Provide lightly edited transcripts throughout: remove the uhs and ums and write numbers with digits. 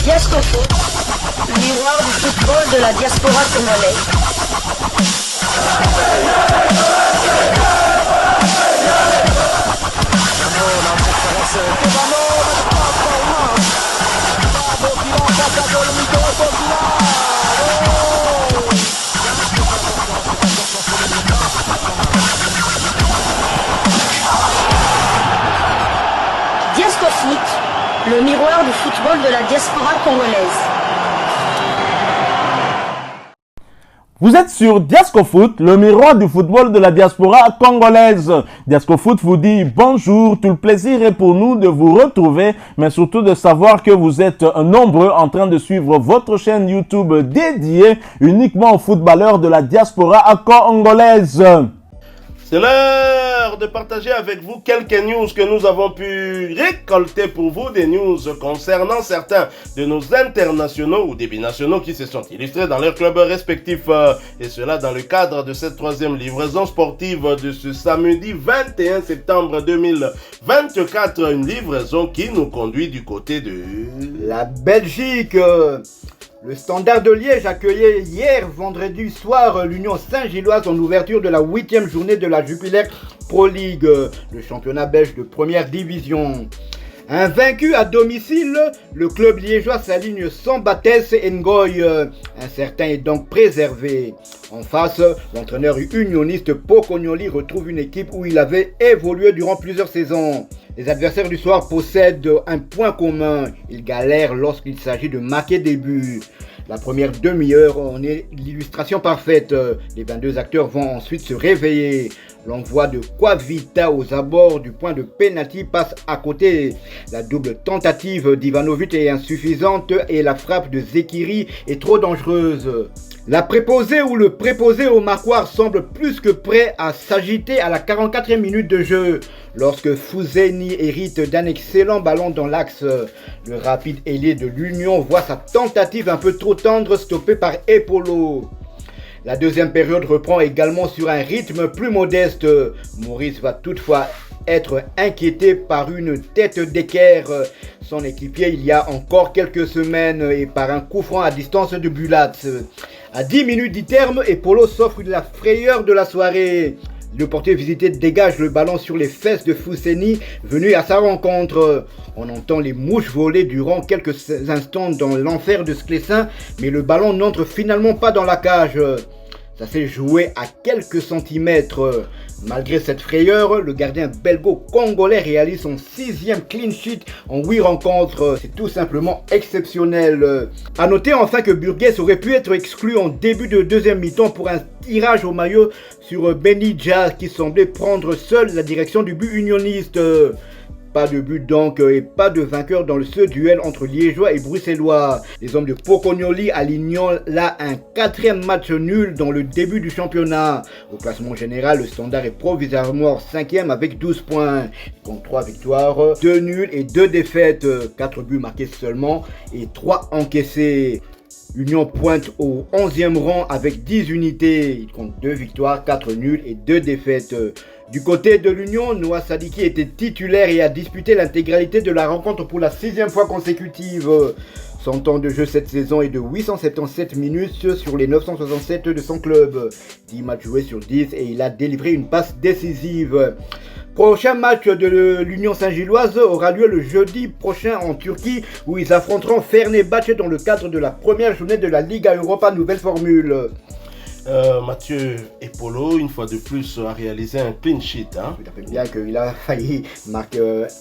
Diasco Foot, le miroir du football de la diaspora congolaise. Diasco Foot, le miroir du football de la diaspora congolaise. Vous êtes sur Diasco Foot, le miroir du football de la diaspora congolaise. Diasco Foot vous dit bonjour, tout le plaisir est pour nous de vous retrouver, mais surtout de savoir que vous êtes nombreux en train de suivre votre chaîne YouTube dédiée uniquement aux footballeurs de la diaspora congolaise. C'est l'heure de partager avec vous quelques news que nous avons pu récolter pour vous, des news concernant certains de nos internationaux ou des binationaux qui se sont illustrés dans leurs clubs respectifs, et cela dans le cadre de cette troisième livraison sportive de ce samedi 21 septembre 2024, une livraison qui nous conduit du côté de la Belgique. Le Standard de Liège accueillait hier, vendredi soir, l'Union Saint-Gilloise en ouverture de la 8e journée de la Jupiler Pro League, le championnat belge de première division. Invaincu à domicile, le club liégeois s'aligne sans Bates Ngoy. Un certain est donc préservé. En face, l'entraîneur unioniste Pocognoli retrouve une équipe où il avait évolué durant plusieurs saisons. Les adversaires du soir possèdent un point commun. Ils galèrent lorsqu'il s'agit de marquer des buts. La première demi-heure en est l'illustration parfaite. Les 22 acteurs vont ensuite se réveiller. L'envoi de Kwavita aux abords du point de pénalty passe à côté. La double tentative d'Ivanovic est insuffisante et la frappe de Zekiri est trop dangereuse. La préposée ou le préposé au marquoir semble plus que prêt à s'agiter à la 44e minute de jeu. Lorsque Fouzeni hérite d'un excellent ballon dans l'axe, le rapide ailier de l'Union voit sa tentative un peu trop tendre stoppée par Epolo. La deuxième période reprend également sur un rythme plus modeste. Maurice va toutefois être inquiété par une tête d'équerre. Son équipier il y a encore quelques semaines et par un coup franc à distance de Bulat. À 10 minutes du terme, Epolo s'offre la frayeur de la soirée. Le portier visité dégage le ballon sur les fesses de Fouzeni, venu à sa rencontre. On entend les mouches voler durant quelques instants dans l'enfer de Sclessin, mais le ballon n'entre finalement pas dans la cage. Ça s'est joué à quelques centimètres. Malgré cette frayeur, le gardien belgo-congolais réalise son 6e clean sheet en 8 rencontres. C'est tout simplement exceptionnel. A noter enfin que Burgess aurait pu être exclu en début de deuxième mi-temps pour un tirage au maillot sur Benidja qui semblait prendre seul la direction du but unioniste. Pas de but donc et pas de vainqueur dans ce duel entre Liégeois et Bruxellois. Les hommes de Pocognoli alignant là un 4e match nul dans le début du championnat. Au classement général, le Standard est provisoirement 5e avec 12 points. Il compte 3 victoires, 2 nuls et 2 défaites. 4 buts marqués seulement et 3 encaissés. Union pointe au 11e rang avec 10 unités. Il compte 2 victoires, 4 nuls et 2 défaites. Du côté de l'Union, Noah Sadiki était titulaire et a disputé l'intégralité de la rencontre pour la 6e fois consécutive. Son temps de jeu cette saison est de 877 minutes sur les 967 de son club. 10 matchs joués sur 10 et il a délivré une passe décisive. Prochain match de l'Union Saint-Gilloise aura lieu le jeudi prochain en Turquie où ils affronteront Fenerbahçe dans le cadre de la première journée de la Liga Europa Nouvelle Formule. Mathieu Epolo, une fois de plus, a réalisé un clean sheet. Tout à fait bien qu'il a failli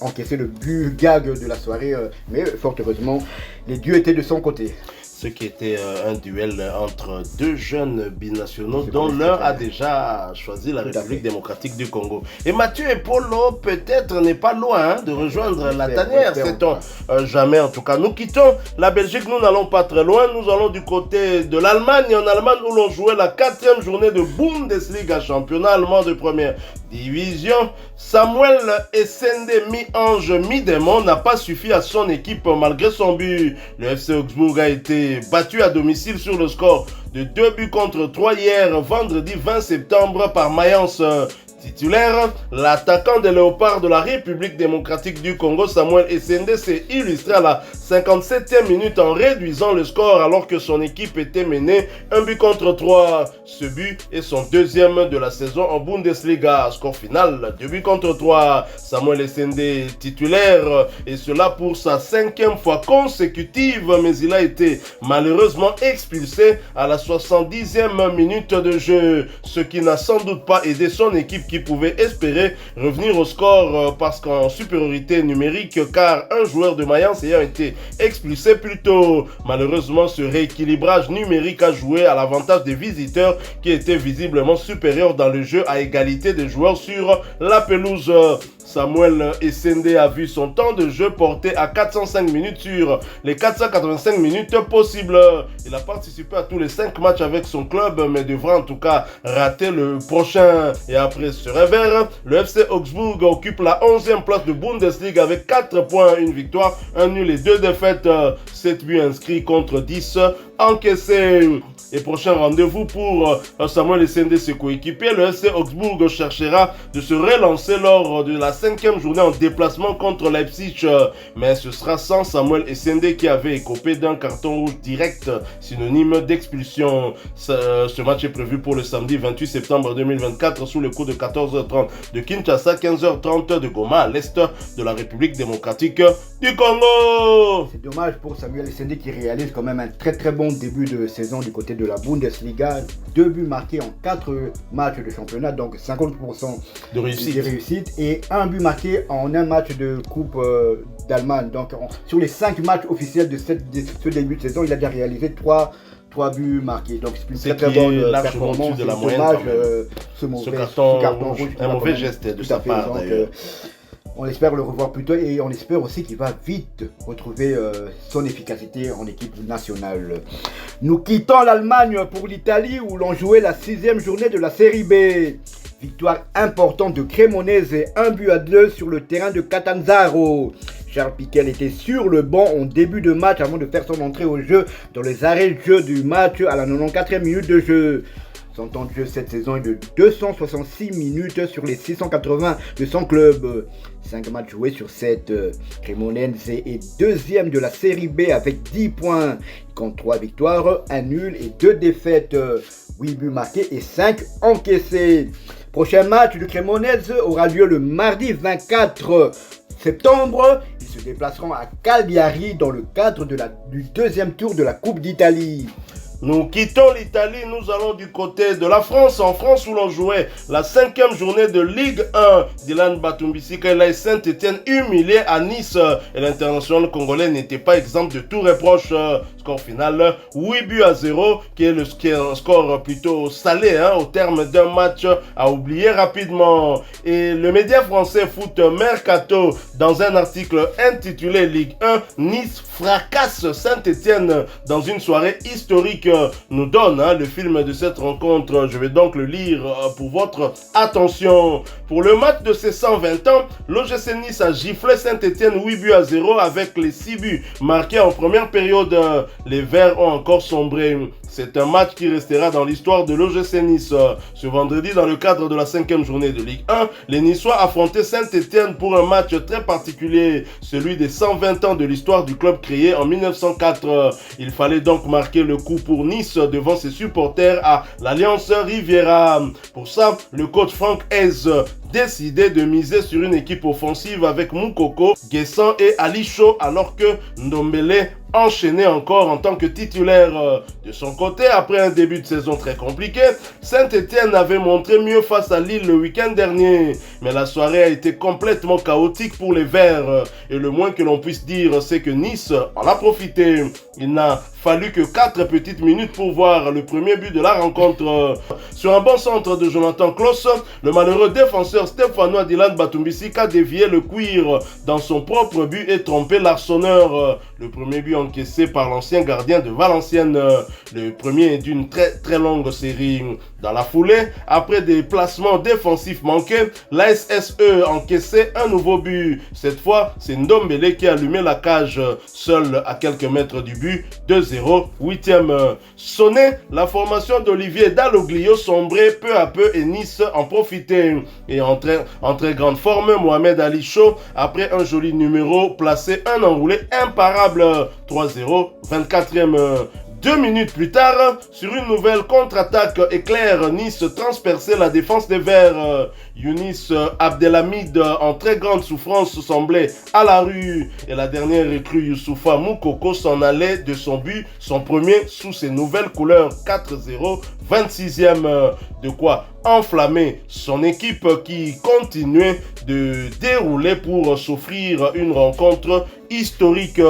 encaisser le but gag de la soirée, mais fort heureusement, les dieux étaient de son côté. Ce qui était un duel entre deux jeunes binationaux dont l'un a déjà choisi la République démocratique du Congo. Et Mathieu Epolo peut-être n'est pas loin de rejoindre la tanière, sait-on jamais en tout cas. Nous quittons la Belgique, nous n'allons pas très loin, nous allons du côté de l'Allemagne, en Allemagne où l'on jouait la 4e journée de Bundesliga, championnat allemand de première division. Samuel Essende mi-ange mi-démon n'a pas suffi à son équipe malgré son but. Le FC Augsbourg a été battu à domicile sur le score de 2 buts contre 3 hier, vendredi 20 septembre par Mayence. Titulaire, l'attaquant des Léopards de la République démocratique du Congo, Samuel Essende, s'est illustré à la 57e minute en réduisant le score alors que son équipe était menée 1-3. Ce but est son deuxième de la saison en Bundesliga. Score final, 2-3. Samuel Essende titulaire, et cela pour sa 5e fois consécutive, mais il a été malheureusement expulsé à la 70e minute de jeu, ce qui n'a sans doute pas aidé son équipe qui pouvait espérer revenir au score parce qu'en supériorité numérique, car un joueur de Mayence ayant été expulsé plus tôt. Malheureusement, ce rééquilibrage numérique a joué à l'avantage des visiteurs qui étaient visiblement supérieurs dans le jeu à égalité des joueurs sur la pelouse. Samuel Essende a vu son temps de jeu porté à 405 minutes sur les 485 minutes possibles. Il a participé à tous les 5 matchs avec son club, mais devra en tout cas rater le prochain. Et après ce revers, le FC Augsbourg occupe la 11e place de Bundesliga avec 4 points, 1 victoire, 1 nul et 2 défaites. 7 buts inscrits contre 10 encaissés. Et prochain rendez-vous pour Samuel Essende, ses coéquipiers. Le FC Augsbourg cherchera de se relancer lors de la 5e journée en déplacement contre Leipzig. Mais ce sera sans Samuel Essende qui avait écopé d'un carton rouge direct, synonyme d'expulsion. Ce match est prévu pour le samedi 28 septembre 2024 sous le coup de 14h30 de Kinshasa, 15h30 de Goma à l'est de la République démocratique du Congo. C'est dommage pour Samuel Essende qui réalise quand même un très bon début de saison du côté de la Bundesliga. 2 buts marqués en 4 matchs de championnat, donc 50% de réussite, et 1 but marqué en un match de Coupe d'Allemagne. Donc sur les 5 matchs officiels de ce début de saison, il a déjà réalisé 3 buts marqués. Donc c'est une très bonne performance. De la moyenne, ce carton rouge, un mauvais geste de sa part d'ailleurs. On espère le revoir plus tôt et on espère aussi qu'il va vite retrouver son efficacité en équipe nationale. Nous quittons l'Allemagne pour l'Italie où l'on jouait la 6e journée de la Série B. Victoire importante de Cremonese et 1-2 sur le terrain de Catanzaro. Charles Piquel était sur le banc en début de match avant de faire son entrée au jeu dans les arrêts de jeu du match à la 94e minute de jeu. Son temps de jeu cette saison est de 266 minutes sur les 680 de son club. 5 matchs joués sur 7. Cremonense est 2e de la Série B avec 10 points. Il compte 3 victoires, 1 nul et 2 défaites. 8 buts marqués et 5 encaissés. Prochain match de Cremonense aura lieu le mardi 24 septembre. Ils se déplaceront à Cagliari dans le cadre du 2e tour de la Coupe d'Italie. Nous quittons l'Italie, nous allons du côté de la France, en France où l'on jouait la 5e journée de Ligue 1. Dylan Batumbisika et l'AS Saint-Etienne humiliés à Nice. Et l'international congolais n'était pas exempt de tout reproche. Score final 8-0, qui est un score plutôt salé au terme d'un match à oublier rapidement. Et le média français Foot Mercato, dans un article intitulé Ligue 1, Nice fracasse Saint-Etienne dans une soirée historique, nous donne le film de cette rencontre. Je vais donc le lire pour votre attention. Pour le match de ses 120 ans, l'OGC Nice a giflé Saint-Etienne 8-0 avec les 6 buts marqués en première période. Les Verts ont encore sombré. C'est un match qui restera dans l'histoire de l'OGC Nice. Ce vendredi, dans le cadre de la 5e journée de Ligue 1, les Niçois affrontaient Saint-Etienne pour un match très particulier, celui des 120 ans de l'histoire du club créé en 1904. Il fallait donc marquer le coup pour Nice devant ses supporters à l'Alliance Riviera. Pour ça, le coach Franck Hez décidé de miser sur une équipe offensive avec Moukoko, Guessant et Alicho, alors que Ndombele enchaîné encore en tant que titulaire. De son côté, après un début de saison très compliqué, Saint-Etienne avait montré mieux face à Lille le week-end dernier. Mais la soirée a été complètement chaotique pour les Verts. Et le moins que l'on puisse dire, c'est que Nice en a profité. Il n'a fallu que 4 petites minutes pour voir le premier but de la rencontre. Sur un bon centre de Jonathan Klaus, le malheureux défenseur stéphanois Dylan Batumbisika a dévié le cuir dans son propre but et trompé l'arseneur. Le premier but encaissé par l'ancien gardien de Valenciennes. Le premier est d'une très longue série. Dans la foulée, après des placements défensifs manqués, l'ASSE encaissait un nouveau but. Cette fois, c'est Ndombele qui a allumé la cage seul à quelques mètres du but. 2-0, 8e sonné. La formation d'Olivier Dalloglio sombrait peu à peu et Nice en profitait. Et en très grande forme, Mohamed Ali Chaud, après un joli numéro, placé un enroulé imparable. 3-0, 24e. 2 minutes plus tard, sur une nouvelle contre-attaque éclair, Nice transperçait la défense des Verts. Younis Abdelhamid, en très grande souffrance, semblait à la rue. Et la dernière recrue Youssoufa Moukoko s'en allait de son but, son premier sous ses nouvelles couleurs. 4-0, 26e. De quoi enflammer son équipe qui continuait de dérouler pour s'offrir une rencontre historique.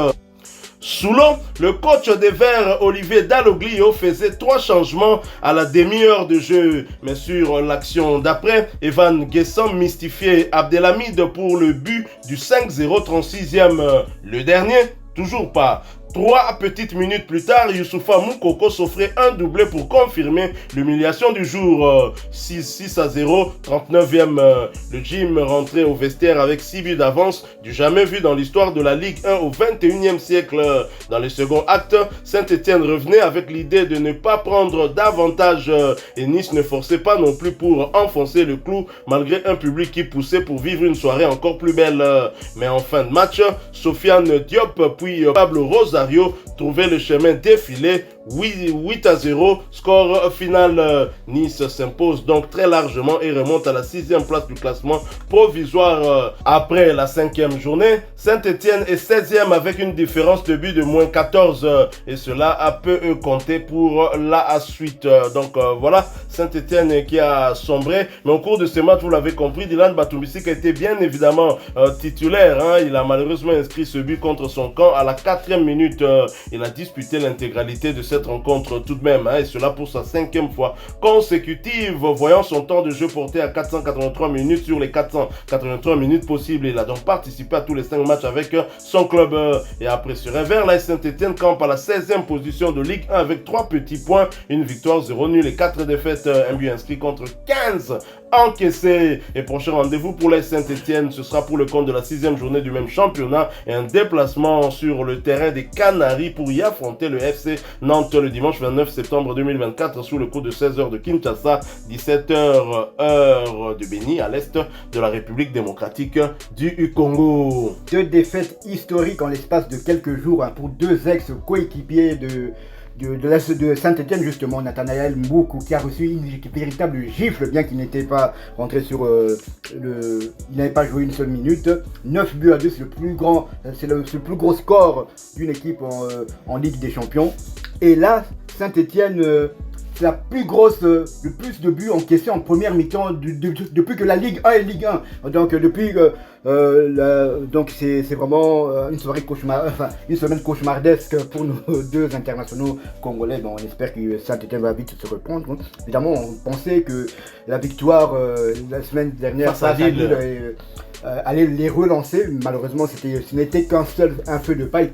Sous l'eau, le coach des Verts, Olivier Dalloglio, faisait 3 changements à la demi-heure de jeu. Mais sur l'action d'après, Evan Guessam mystifiait Abdelhamid pour le but du 5-0 36e. Le dernier, toujours pas. 3 petites minutes plus tard, Youssoufa Moukoko s'offrait un doublé pour confirmer l'humiliation du jour. 6-0, 39e. Le gym rentrait au vestiaire avec 6 buts d'avance, du jamais vu dans l'histoire de la Ligue 1 au 21e siècle. Dans le second acte, Saint-Etienne revenait avec l'idée de ne pas prendre davantage et Nice ne forçait pas non plus pour enfoncer le clou malgré un public qui poussait pour vivre une soirée encore plus belle. Mais en fin de match, Sofiane Diop puis Pablo Rosario trouvaient le chemin défilé. 8-0, score final. Nice s'impose donc très largement et remonte à la 6e place du classement provisoire. Après la 5e journée, Saint-Etienne est 16e avec une différence de but de moins 14 et cela a peu compté pour la suite. Donc voilà, Saint-Etienne qui a sombré, mais au cours de ce match, vous l'avez compris, Dylan Batumbisik a été bien évidemment titulaire. Il a malheureusement inscrit ce but contre son camp à la 4e minute. Il a disputé l'intégralité de cette rencontre tout de même, et cela pour sa 5e fois consécutive, voyant son temps de jeu porté à 483 minutes sur les 483 minutes possibles. Il a donc participé à tous les 5 matchs avec son club. Et après ce revers, la Saint-Etienne campe à la 16e position de Ligue 1 avec 3 petits points, une victoire, 0 nul et 4 défaites, un but inscrit contre 15 encaissé. Et prochain rendez-vous pour la Saint-Etienne, ce sera pour le compte de la 6e journée du même championnat et un déplacement sur le terrain des Canaries pour y affronter le FC Nantes le dimanche 29 septembre 2024 sous le coup de 16h de Kinshasa, 17h heure de Béni à l'est de la République démocratique du Congo. 2 défaites historiques en l'espace de quelques jours pour 2 ex-coéquipiers de Saint-Etienne, justement, Nathanaël Mboukou, qui a reçu une véritable gifle, bien qu'il n'était pas rentré sur il n'avait pas joué une seule minute. 9 buts à 2, c'est le plus gros score d'une équipe en Ligue des Champions. Et là, Saint-Etienne, c'est la plus grosse, le plus de buts encaissés en première mi-temps depuis que la Ligue 1 est Ligue 1. Donc donc c'est vraiment une soirée une semaine cauchemardesque pour nos 2 internationaux congolais. Bon, on espère que Saint-Etienne va vite se reprendre. Évidemment, on pensait que la victoire la semaine dernière face à Lille allait les relancer. Malheureusement, ce n'était qu'un feu de paille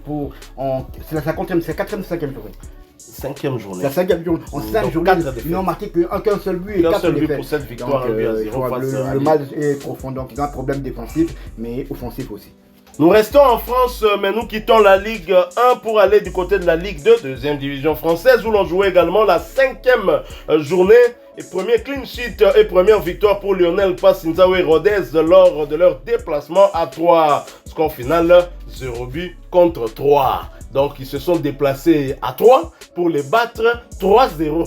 c'est la 4e, 5e journée. 5e journée. La 5e journée. En 5 journées, ils n'ont marqué qu'un seul but et 4 défaites. Pour cette victoire. Donc, le mal est profond. Donc, ils ont un problème défensif, mais offensif aussi. Nous restons en France, mais nous quittons la Ligue 1 pour aller du côté de la Ligue 2, 2e division française, où l'on jouait également la 5e journée. Et premier clean sheet et première victoire pour Lionel Passinzawe Rodez lors de leur déplacement à 3. Score final, 0 but contre 3. Donc, ils se sont déplacés à 3 pour les battre 3-0.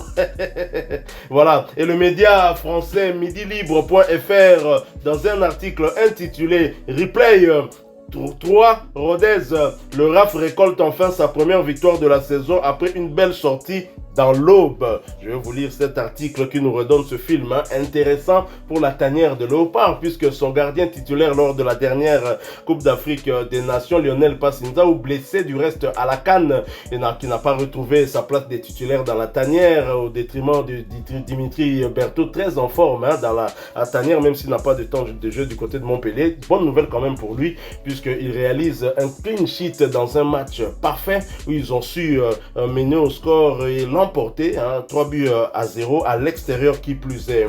Voilà. Et le média français midilibre.fr, dans un article intitulé Replay 3, Rodez, le RAF récolte enfin sa première victoire de la saison après une belle sortie dans l'aube. Je vais vous lire cet article qui nous redonne ce film intéressant pour la tanière de Léopard, puisque son gardien titulaire lors de la dernière Coupe d'Afrique des Nations, Lionel Passinzaou, blessé du reste à la CAN et qui n'a pas retrouvé sa place des titulaires dans la tanière au détriment de Dimitri Berthaud, très en forme dans la tanière, même s'il n'a pas de temps de jeu du côté de Montpellier. Bonne nouvelle quand même pour lui, puisqu'il réalise un clean sheet dans un match parfait où ils ont su mener au score et l'emporter, 3-0 à l'extérieur qui plus est.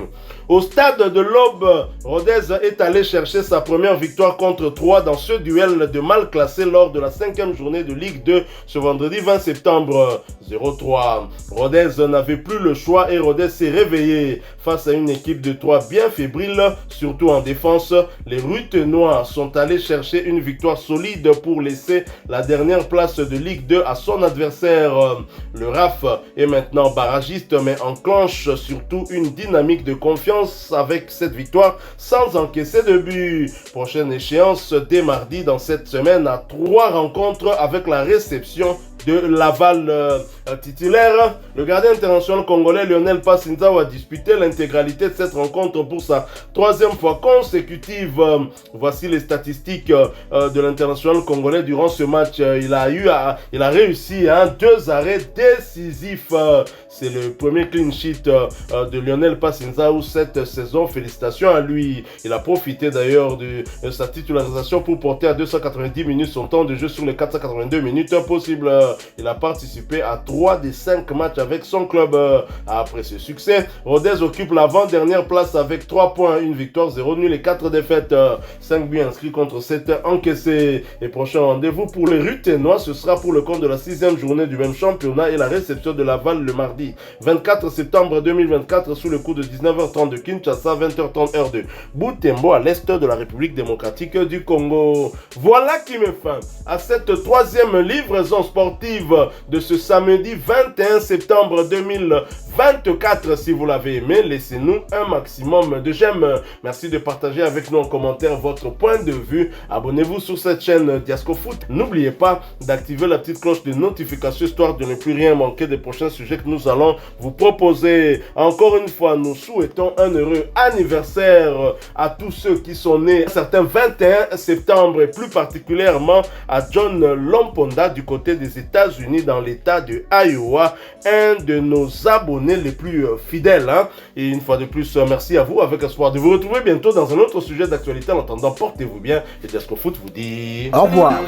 Au stade de l'Aube, Rodez est allé chercher sa première victoire contre 3 dans ce duel de mal classé lors de la 5e journée de Ligue 2 ce vendredi 20 septembre 0-3. Rodez n'avait plus le choix et Rodez s'est réveillé face à une équipe de 3 bien fébrile, surtout en défense. Les Ruthénois sont allés chercher une victoire solide pour laisser la dernière place de Ligue 2 à son adversaire. Le RAF est maintenant barragiste mais enclenche surtout une dynamique de confiance avec cette victoire sans encaisser de but. Prochaine échéance dès mardi dans cette semaine à 3 rencontres avec la réception de Laval titulaire. Le gardien international congolais Lionel Passinzao a disputé l'intégralité de cette rencontre pour sa 3e fois consécutive. Voici les statistiques de l'international congolais durant ce match. Il a réussi 2 arrêts décisifs. C'est le premier clean sheet de Lionel Passinzao cette saison. Félicitations à lui. Il a profité d'ailleurs de sa titularisation pour porter à 290 minutes son temps de jeu sur les 482 minutes possibles. Il a participé à 3 des 5 matchs avec son club. Après ce succès, Rodez occupe l'avant-dernière place avec 3 points, 1 victoire, 0 nul et 4 défaites. 5 buts inscrits contre 7 encaissés. Et prochain rendez-vous pour les Ruthénois, ce sera pour le compte de la 6e journée du même championnat et la réception de Laval le mardi 24 septembre 2024 sous le coup de 19h30 de Kinshasa, 20h30 heure de Butembo à l'est de la République démocratique du Congo. Voilà qui met fin à cette 3e livraison sportive de ce samedi 21 septembre 2024. Si vous l'avez aimé, laissez-nous un maximum de j'aime. Merci de partager avec nous en commentaire votre point de vue. Abonnez-vous sur cette chaîne Diasco Foot. N'oubliez pas d'activer la petite cloche de notification histoire de ne plus rien manquer des prochains sujets que nous allons vous proposer. Encore une fois, nous souhaitons un heureux anniversaire à tous ceux qui sont nés certains 21 septembre et plus particulièrement à John Lomponda du côté des États-Unis dans l'état de Iowa, un de nos abonnés les plus fidèles. Et une fois de plus, merci à vous avec espoir de vous retrouver bientôt dans un autre sujet d'actualité. En attendant, portez-vous bien et Diasco Foot vous dit au revoir.